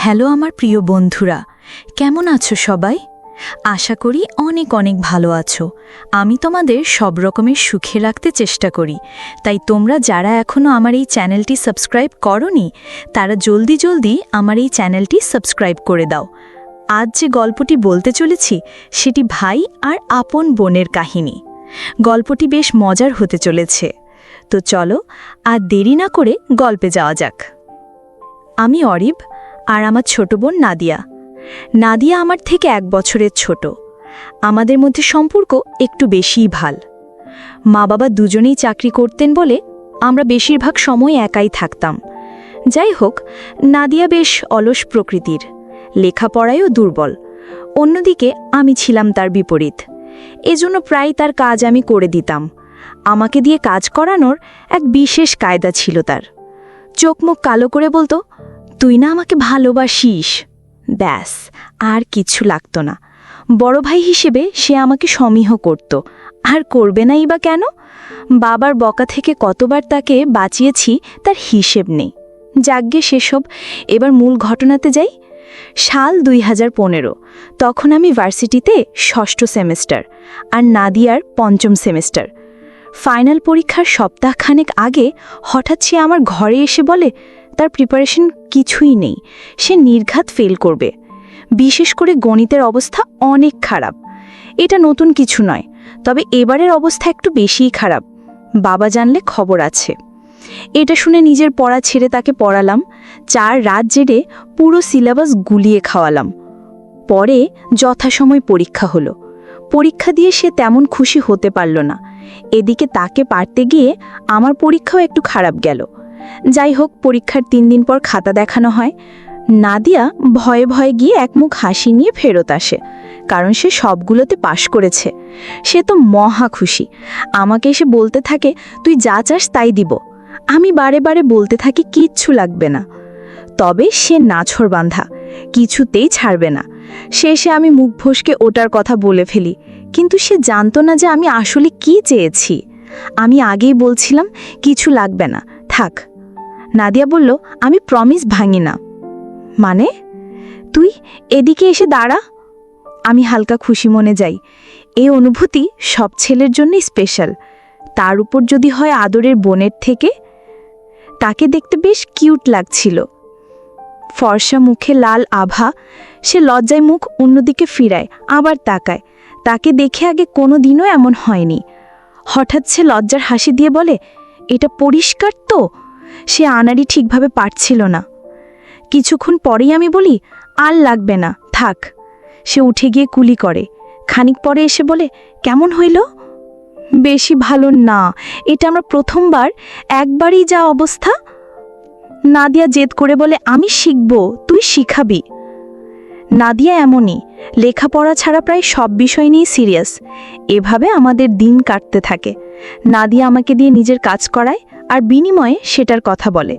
Hello আমার প্রিয় বন্ধুরা, কেমন আছো সবাই? আশা করি অনেক অনেক ভালো আছো। আমি তোমাদের সব রকমের সুখে রাখতে চেষ্টা করি, তাই তোমরা যারা এখনও আমার এই চ্যানেলটি সাবস্ক্রাইব করোনি তারা জলদি জলদি আমার এই চ্যানেলটি সাবস্ক্রাইব করে দাও। আজ যে গল্পটি বলতে চলেছি সেটি ভাই আর আপন বোনের কাহিনী। গল্পটি বেশ মজার হতে চলেছে, তো চলো আর দেরি না করে গল্পে যাওয়া যাক। আমি অরিব আর আমার ছোট বোন নাদিয়া। নাদিয়া আমার থেকে 1 বছরের ছোট। আমাদের মধ্যে সম্পর্ক একটু বেশিই ভাল। মা বাবা দুজনেই চাকরি করতেন বলে আমরা বেশিরভাগ সময় একাই থাকতাম। যাই হোক, নাদিয়া বেশ অলস প্রকৃতির, লেখাপড়ায়ও দুর্বল। অন্যদিকে আমি ছিলাম তার বিপরীত। এজন্য প্রায় তার কাজ আমি করে দিতাম। আমাকে দিয়ে কাজ করানোর এক বিশেষ কায়দা ছিল তার। চোখ মুখ কালো করে বলতো, তুই না আমাকে ভালোবাসিস। ব্যাস, আর কিছু লাগতো না। বড় ভাই হিসেবে সে আমাকে সমীহ করত, আর করবে নাই বা কেন? বাবার বকা থেকে কতবার তাকে বাঁচিয়েছি তার হিসেব নেই। যাগ্গে সেসব, এবার মূল ঘটনাতে যাই। সাল 2015। তখন আমি ভার্সিটিতে 6ষ্ঠ সেমেস্টার আর নাদিয়ার 5ম সেমেস্টার। ফাইনাল পরীক্ষার সপ্তাহখানেক আগে হঠাৎ সে আমার ঘরে এসে বলে তার প্রিপারেশন কিছুই নেই, সে নির্ঘাত ফেল করবে। বিশেষ করে গণিতের অবস্থা অনেক খারাপ। এটা নতুন কিছু নয়, তবে এবারের অবস্থা একটু বেশিই খারাপ। বাবা জানলে খবর আছে। এটা শুনে নিজের পড়া ছেড়ে তাকে পড়ালাম। 4 রাত জেড়ে পুরো সিলেবাস গুলিয়ে খাওয়ালাম। পরে যথাসময় পরীক্ষা হলো। পরীক্ষা দিয়ে সে তেমন খুশি হতে পারল না। এদিকে তাকে পারতে গিয়ে আমার পরীক্ষাও একটু খারাপ গেল। যাই হোক, পরীক্ষার 3 দিন পর খাতা দেখানো হয়। নাদিয়া ভয়ে ভয়ে গিয়ে একমুখ হাসি নিয়ে ফেরত আসে, কারণ সে সবগুলোতে পাশ করেছে। সে তো মহা খুশি। আমাকে এসে বলতে থাকে, তুই যা চাস তাই দিব। আমি বারে বারে বলতে থাকি কিচ্ছু লাগবে না। তবে সে নাছোড়বান্ধা, কিছুতেই ছাড়বে না। শেষে আমি মুখ ফসকে ওটার কথা বলে ফেলি, কিন্তু সে জানতো না যে আমি আসলে কি চেয়েছি। আমি আগেই বলছিলাম কিছু লাগবে না, থাক। নাদিয়া বলল, আমি প্রমিস ভাঙি না। মানে? তুই এদিকে এসে দাঁড়া। আমি হালকা খুশি মনে যাই। এই অনুভূতি সব ছেলের জন্যই স্পেশাল, তার উপর যদি হয় আদরের বোনের থেকে। তাকে দেখতে বেশ কিউট লাগছিল। ফর্সা মুখে লাল আভা। সে লজ্জায় মুখ অন্যদিকে ফিরায়, আবার তাকায়। তাকে দেখে আগে কোনো দিনও এমন হয়নি। হঠাৎ সে লজ্জার হাসি দিয়ে বলে, এটা পরিষ্কার তো? সে আনাড়ি ঠিকভাবে পারছিল না। কিছুক্ষণ পরেই আমি বলি, আর লাগবে না, থাক। সে উঠে গিয়ে কুলি করে। খানিক পরে এসে বলে, কেমন হইল? বেশি ভালো না, এটা আমরা প্রথমবার, একবারই যা অবস্থা। নাদিয়া জেদ করে বলে, আমি শিখব, তুই শিখাবি। নাদিয়া এমনই, লেখাপড়া ছাড়া প্রায় সব বিষয় নিয়ে সিরিয়াস। এভাবে আমাদের দিন কাটতে থাকে। নাদিয়া আমাকে দিয়ে নিজের কাজ করায় আর বিনিময়ে সেটার কথা বলে।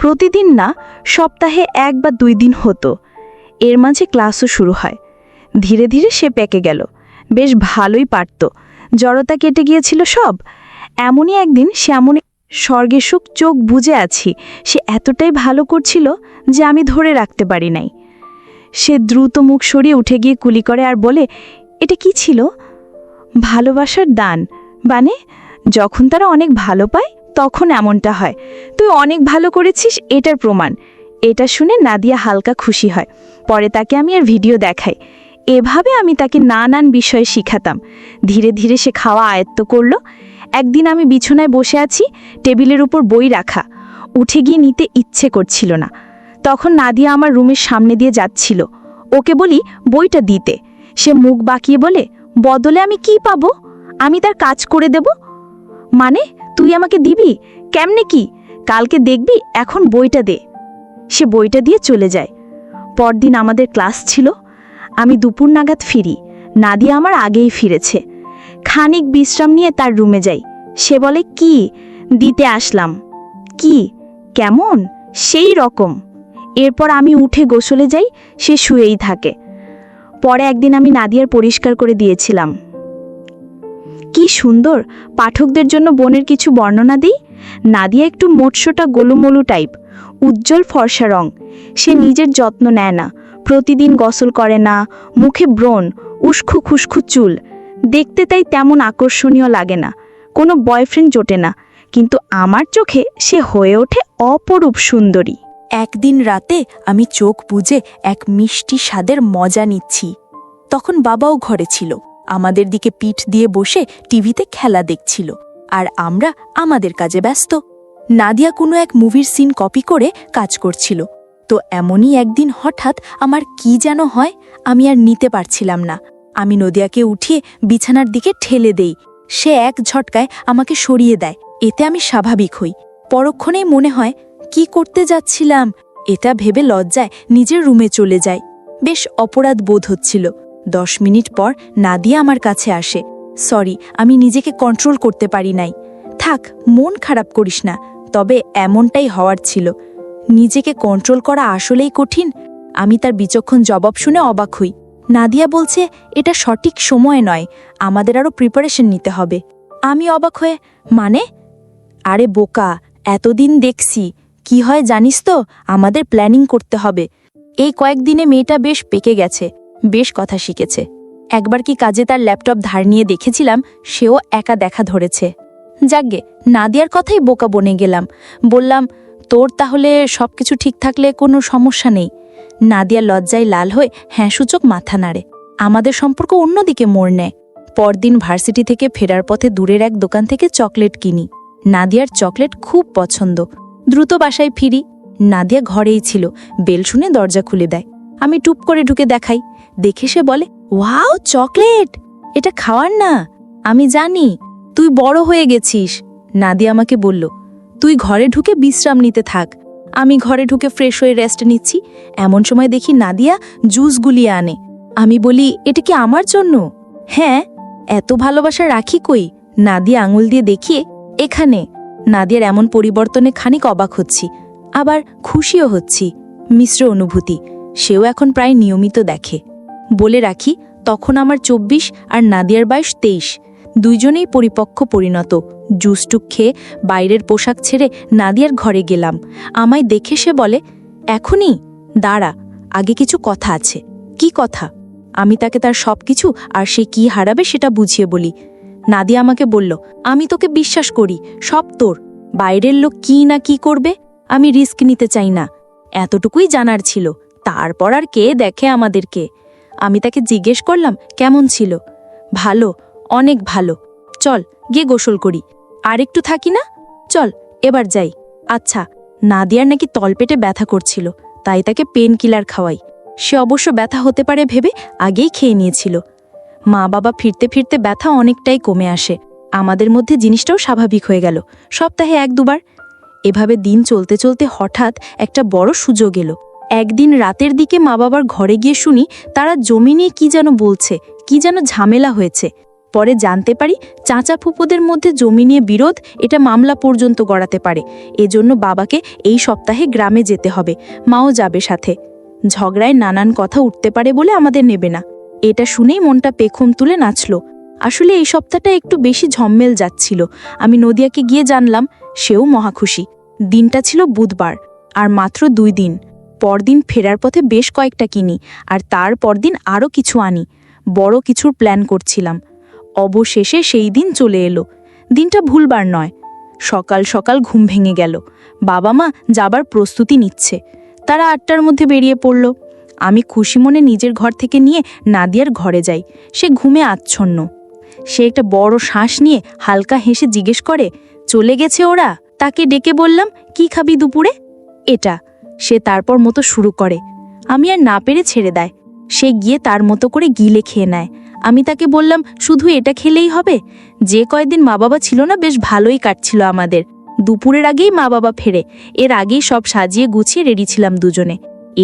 প্রতিদিন না, সপ্তাহে 1 বা 2 দিন হতো। এর মাঝে ক্লাসও শুরু হয়। ধীরে ধীরে সে পেকে গেল, বেশ ভালোই পারত। জড়তা কেটে গিয়েছিল সব। এমনই একদিন সে এমন স্বর্গে সুখ চোখ বুজে আছি, সে এতটাই ভালো করছিল যে আমি ধরে রাখতে পারি নাই। সে দ্রুত মুখ সরিয়ে উঠে গিয়ে কুলি করে আর বলে, এটা কি ছিল? ভালোবাসার দান। মানে যখন তারা অনেক ভালো পায় তখন এমনটা হয়। তুই অনেক ভালো করেছিস, এটার প্রমাণ। এটা শুনে নাদিয়া হালকা খুশি হয়। পরে তাকে আমি আর ভিডিও দেখাই। এভাবে আমি তাকে নানান বিষয়ে শিখাতাম। ধীরে ধীরে সে খাওয়া আয়ত্ত করল। একদিন আমি বিছানায় বসে আছি, টেবিলের উপর বই রাখা। উঠে গিয়ে নিতে ইচ্ছে করছিল না। তখন নাদিয়া আমার রুমের সামনে দিয়ে যাচ্ছিল। ওকে বলি বইটা দিতে। সে মুখ বাঁকিয়ে বলে, বদলে আমি কি পাবো? আমি তার কাজ করে দেব। মানে তুই আমাকে দিবি? কেমনে কি? কালকে দেখবি, এখন বইটা দে। সে বইটা দিয়ে চলে যায়। পরদিন আমাদের ক্লাস ছিল। আমি দুপুর নাগাদ ফিরি। নাদিয়া আমার আগেই ফিরেছে। খানিক বিশ্রাম নিয়ে তার রুমে যাই। সে বলে, কি দিতে আসলাম? কি কেমন? সেই রকম। এরপর আমি উঠে গোসলে যাই, সে শুয়েই থাকে। পরে একদিন আমি নাদিয়ার পরিষ্কার করে দিয়েছিলাম। কি সুন্দর! পাঠকদের জন্য বোনের কিছু বর্ণনা দিই। নাদিয়া একটু মোটসোটা গোলুমলু টাইপ। উজ্জ্বল ফর্সা রং। সে নিজের যত্ন নেয় না, প্রতিদিন গোসল করে না, মুখে ব্রণ, উস্কু খুস্কু চুল, দেখতে তাই তেমন আকর্ষণীয় লাগে না। কোনো বয়ফ্রেন্ড জোটে না, কিন্তু আমার চোখে সে হয়ে ওঠে অপরূপ সুন্দরী। একদিন রাতে আমি চোখ বুজে এক মিষ্টি স্বাদের মজা নিচ্ছি। তখন বাবাও ঘরে ছিল, আমাদের দিকে পিঠ দিয়ে বসে টিভিতে খেলা দেখছিল, আর আমরা আমাদের কাজে ব্যস্ত। নাদিয়া কোনো এক মুভির সিন কপি করে কাজ করছিল। তো এমনই একদিন হঠাৎ আমার কি যেন হয়, আমি আর নিতে পারছিলাম না। আমি নদিয়াকে উঠিয়ে বিছানার দিকে ঠেলে দেই। সে এক ঝটকায় আমাকে সরিয়ে দেয়। এতে আমি স্বাভাবিক হই। পরক্ষণেই মনে হয় কি করতে যাচ্ছিলাম, এটা ভেবে লজ্জায় নিজের রুমে চলে যাই। বেশ অপরাধ বোধ হচ্ছিল। 10 মিনিট পর নাদিয়া আমার কাছে আসে। সরি, আমি নিজেকে কন্ট্রোল করতে পারি নাই। থাক, মন খারাপ করিস না, তবে এমনটাই হওয়ার ছিল। নিজেকে কন্ট্রোল করা আসলেই কঠিন। আমি তার বিচক্ষণ জবাব শুনে অবাক হই। নাদিয়া বলছে এটা সঠিক সময় নয়, আমাদের আরও প্রিপারেশন নিতে হবে। আমি অবাক হয়ে, মানে? আরে বোকা, এতদিন দেখছি, কি হয় জানিস তো, আমাদের প্ল্যানিং করতে হবে। এই কয়েকদিনে মেয়েটা বেশ পেকে গেছে, বেশ কথা শিখেছে। একবার কি কাজে তার ল্যাপটপ ধার নিয়ে দেখেছিলাম, সেও একা দেখা ধরেছে। যাকগে, নাদিয়ার কথাই বোকা বনে গেলাম। বললাম, তোর তাহলে সবকিছু ঠিক থাকলে কোনো সমস্যা নেই। নাদিয়া লজ্জায় লাল হয়ে হ্যাঁ সূচক মাথা নাড়ে। আমাদের সম্পর্ক অন্যদিকে মোড় নেয়। পরদিন ভার্সিটি থেকে ফেরার পথে দূরের এক দোকান থেকে চকলেট কিনি। নাদিয়ার চকলেট খুব পছন্দ। দ্রুত বাসায় ফিরি। নাদিয়া ঘরেই ছিল। বেল শুনে দরজা খুলে দেয়। আমি টুপ করে ঢুকে দেখাই। দেখে সে বলে, ওয়াও, চকলেট! এটা খাওয়ার না। আমি জানি তুই বড় হয়ে গেছিস। নাদিয়া আমাকে বলল, তুই ঘরে ঢুকে বিশ্রাম নিতে থাক। আমি ঘরে ঢুকে ফ্রেশ হয়ে রেস্ট নিচ্ছি। এমন সময় দেখি নাদিয়া জুস গুলিয়ে আনে। আমি বলি, এটা কি আমার জন্য? হ্যাঁ। এত ভালোবাসা রাখি কই? নাদিয়া আঙুল দিয়ে দেখিয়ে, এখানে। নাদিয়ার এমন পরিবর্তনে খানিক অবাক হচ্ছি, আবার খুশিও হচ্ছি। মিশ্র অনুভূতি। সেও এখন প্রায় নিয়মিত দেখে। বলে রাখি, তখন আমার 24 আর নাদিয়ার বয়স 23। দুইজনেই পরিপক্ক পরিণত। জুসটুক খেয়ে বাইরের পোশাক ছেড়ে নাদিয়ার ঘরে গেলাম। আমায় দেখে সে বলে, এখনই? দাঁড়া, আগে কিছু কথা আছে। কি কথা? আমি তাকে তার সবকিছু আর সে কি হারাবে সেটা বুঝিয়ে বলি। নাদিয়া আমাকে বলল, আমি তোকে বিশ্বাস করি, সব তোর। বাইরের লোক কি না কি করবে, আমি রিস্ক নিতে চাই না। এতটুকুই জানার ছিল। তারপর আর কে দেখে আমাদেরকে? আমি তাকে জিজ্ঞেস করলাম, কেমন ছিল? ভালো, অনেক ভালো। চল গিয়ে গোসল করি। আর একটু থাকি না? চল এবার যাই। আচ্ছা। নাদিয়ার নাকি তলপেটে ব্যথা করছিল, তাই তাকে পেন কিলার খাওয়াই। সে অবশ্য ব্যথা হতে পারে ভেবে আগেই খেয়ে নিয়েছিল। মা বাবা ফিরতে ফিরতে ব্যথা অনেকটাই কমে আসে। আমাদের মধ্যে জিনিসটাও স্বাভাবিক হয়ে গেল। সপ্তাহে 1-2 বার। এভাবে দিন চলতে চলতে হঠাৎ একটা বড় সুযোগ এলো। একদিন রাতের দিকে মা বাবার ঘরে গিয়ে শুনি তারা জমি নিয়ে কি যেন বলছে, কি যেন ঝামেলা হয়েছে। পরে জানতে পারি চাচা ফুপুদের মধ্যে জমি নিয়ে বিরোধ, এটা মামলা পর্যন্ত গড়াতে পারে। এজন্য বাবাকে এই সপ্তাহে গ্রামে যেতে হবে, মাও যাবে সাথে। ঝগড়ায় নানান কথা উঠতে পারে বলে আমাদের নেবে না। এটা শুনেই মনটা পেখম তুলে নাচল। আসলে এই সপ্তাহটা একটু বেশি ঝম্মেল যাচ্ছিল। আমি নদিয়াকে গিয়ে জানলাম, সেও মহাখুশি। দিনটা ছিল বুধবার, আর মাত্র 2 দিন। পরদিন ফেরার পথে বেশ কয়েকটা কিনি, আর তার পরদিন আরও কিছু আনি। বড় কিছুর প্ল্যান করছিলাম। অবশেষে সেই দিন চলে এলো। দিনটা ভুলবার নয়। সকাল সকাল ঘুম ভেঙে গেল। বাবা মা যাবার প্রস্তুতি নিচ্ছে। তারা 8টার মধ্যে বেরিয়ে পড়ল। আমি খুশি মনে নিজের ঘর থেকে নিয়ে নাদিয়ার ঘরে যাই। সে ঘুমে আচ্ছন্ন। সে একটা বড় শ্বাস নিয়ে হালকা হেসে জিজ্ঞেস করে, চলে গেছে ওরা? তাকে ডেকে বললাম, কি খাবি দুপুরে? এটা। সে তারপর মতো শুরু করে। আমি আর না পেরে ছেড়ে দেয়। সে গিয়ে তার মতো করে গিলে খেয়ে নেয়। আমি তাকে বললাম, শুধু এটা খেলেই হবে? যে কয়দিন মা বাবা ছিল না, বেশ ভালোই কাটছিল আমাদের। দুপুরের আগেই মা বাবা ফেরে। এর আগেই সব সাজিয়ে গুছিয়ে রেডি ছিলাম দুজনে।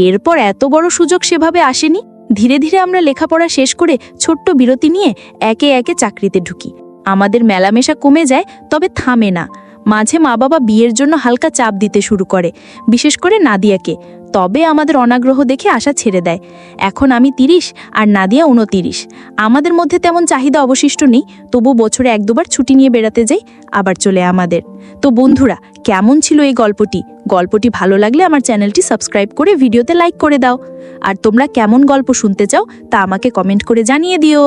এরপর এত বড় সুযোগ সেভাবে আসেনি। ধীরে ধীরে আমরা লেখাপড়া শেষ করে ছোট্ট বিরতি নিয়ে একে একে চাকরিতে ঢুকি। আমাদের মেলামেশা কমে যায়, তবে থামে না। মাঝে মা বাবা বিয়ের জন্য হালকা চাপ দিতে শুরু করে, বিশেষ করে নাদিয়াকে। তবে আমাদের অনাগ্রহ দেখে আশা ছেড়ে দেয়। এখন আমি 30 আর নাদিয়া 29। আমাদের মধ্যে তেমন চাহিদা অবশিষ্ট নেই, তবু বছরে 1-2বার ছুটি নিয়ে বেড়াতে যাই, আবার চলে আমাদের। তো বন্ধুরা, কেমন ছিল এই গল্পটি ভালো লাগলে আমার চ্যানেলটি সাবস্ক্রাইব করে ভিডিওতে লাইক করে দাও। আর তোমরা কেমন গল্প শুনতে চাও তা আমাকে কমেন্ট করে জানিয়ে দিও।